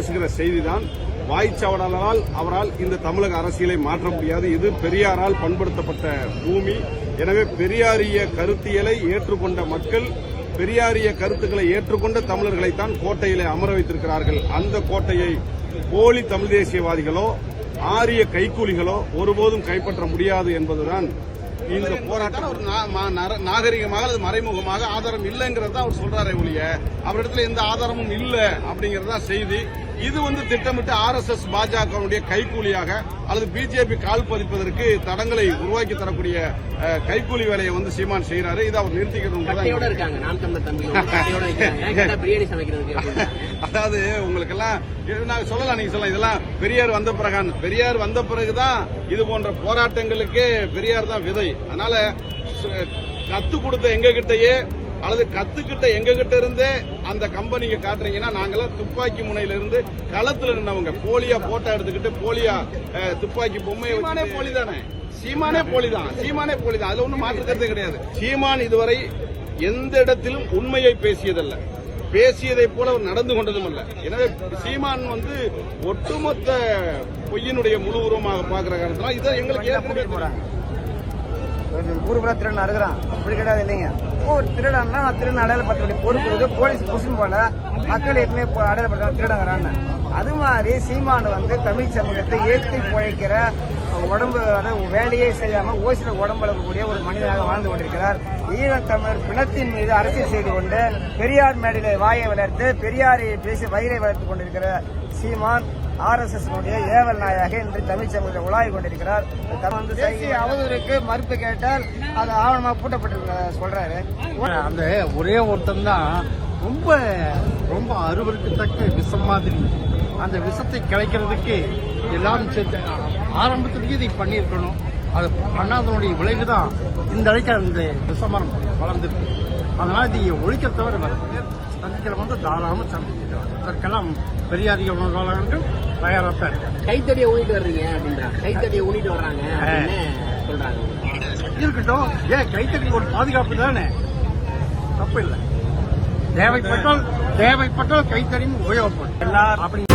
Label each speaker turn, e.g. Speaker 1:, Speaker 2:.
Speaker 1: பேசுகிற செய்திதான். வாய்ச்சவடால் அவரால் இந்த தமிழக அரசியலை மாற்ற முடியாது. இது பெரியாரால் பண்படுத்தப்பட்ட பூமி. எனவே பெரியாரிய கருத்தியலை ஏற்றுக்கொண்ட மக்கள், பெரியாரிய கருத்துக்களை ஏற்றுக்கொண்ட தமிழர்களைத்தான் கோட்டையிலே அமர வைத்திருக்கிறார்கள். அந்த கோட்டையை போலி தமிழ் தேசியவாதிகளோ ஆரிய கைக்கூலிகளோ ஒருபோதும் கைப்பற்ற முடியாது என்பதுதான் இந்த போராட்டம். ஒரு நாகரிகமாக அல்லது மறைமுகமாக ஆதாரம் இல்லைங்கிறத அவர் சொல்றாரே ஒழிய அவரிடத்துல எந்த ஆதாரமும் இல்லை அப்படிங்கறதா செய்தி. இது திட்டமிட்டு RSS பாஜகவுடைய கைக்கூலியாக அல்லது பிஜேபி கால் பதிப்பதற்கு தடங்களை உருவாக்கி தரக்கூடிய கைக்கூலி வேலையை சீமான் செய்யறாரு. இதை அவர் நிறுத்திக்கணும். அதாவது உங்களுக்கு எல்லாம் சொல்லலாம், நீங்க சொல்லலாம், இதெல்லாம் பெரியார் வந்த பிறகுதான் இது போன்ற போராட்டங்களுக்கு பெரியார் தான் விதை. அதனால கத்து கொடுத்த எங்க கிட்டயே அல்லது கத்துக்கிட்ட எங்க கிட்ட இருந்தே அந்த கம்பெனிக்கு காட்டுறீங்கன்னா, நாங்கெல்லாம் துப்பாக்கி முனையில இருந்து களத்துல நின்னவங்க. போலியா போட்டோ எடுத்துக்கிட்டு போலியா துப்பாக்கி பொம்மையை போலி தானே, சீமானே போலிதான். அதுல ஒன்றும் மாற்றுக்கிறதே கிடையாது. சீமான் இதுவரை எந்த இடத்திலும் உண்மையை பேசியதல்ல, பேசியதை போல அவர் நடந்து கொண்டதும் அல்ல. எனவே சீமான் ஒட்டுமொத்த பொய்யினுடைய முழு உருவமாக பார்க்கிற காரணத்தினால் இதை எங்களுக்கு ஏற்கனவே போறாங்க.
Speaker 2: ஊருக்குள்ள திருடன் அறுக்கிறான், அப்படி கிடையாது இல்லைங்க. ஒரு திருடன்னா திருடன் அடையாளப்படுத்த பொறுப்பு போலீஸ் புஷன் போல மக்கள் ஏற்கனவே அடையாளப்படுத்த திருடங்கிறான்னு. அது மாதிரி சீமான் தமிழ் சமூகத்தை ஏற்றி பிழைக்கிற உடம்பு வேலையே செய்யாம ஓசில உடம்பு அளக்கக்கூடிய ஒரு மனிதனாக வாழ்ந்து கொண்டிருக்கிறார். ஈழத்தமிழர் பிணத்தின் மீது அரசியல் செய்து கொண்டு பெரியார் மேடையில வாயை வளர்த்து பெரியாரை பேசி வயிறை வளர்த்துக் கொண்டிருக்கிற சீமான் RSS ஏவல் நாயாக இன்று தமிழ் சமூகத்தை உலாவி கொண்டிருக்கிறார். அவதூறுக்கு மறுப்பு கேட்டால் அது ஆவணமாக பூட்டப்பட்டிருக்க சொல்றாரு.
Speaker 3: அந்த ஒரே ஒருத்தன் தான் ரொம்ப ரொம்ப அருவருக்கத்தக்க விஷம் மாதிரி. அந்த விஷத்தை கிடைக்கிறதுக்கு எல்லாரும் சேர்த்து ஆரம்பத்திலேயே இதை பண்ணியிருக்கணும். அது பண்ணாதனுடைய விளைவுதான் இந்த அளவுக்கு அந்த விஷமரம் வளர்ந்துருக்கு. அதனால இதை ஒழிக்க தவிர சந்திக்கிறவங்க தாராளமாக சந்திக்கிறாங்க. அதற்கெல்லாம் பெரியாரிய உணர்வாளர்கள் தயாராக தான் இருக்காங்க.
Speaker 4: கைத்தடியை ஊனிட்டு வர்றீங்க அப்படின்றாங்க, கைத்தடியை ஊனிட்டு வர்றாங்க சொல்றாங்க.
Speaker 3: இருக்கட்டும், ஏன் கைத்தடி ஒரு பாதுகாப்பு தானே, தப்பு இல்லை. தேவைப்பட்டால் கைத்தடியும் உபயோகப்படும். எல்லாரும் அப்படி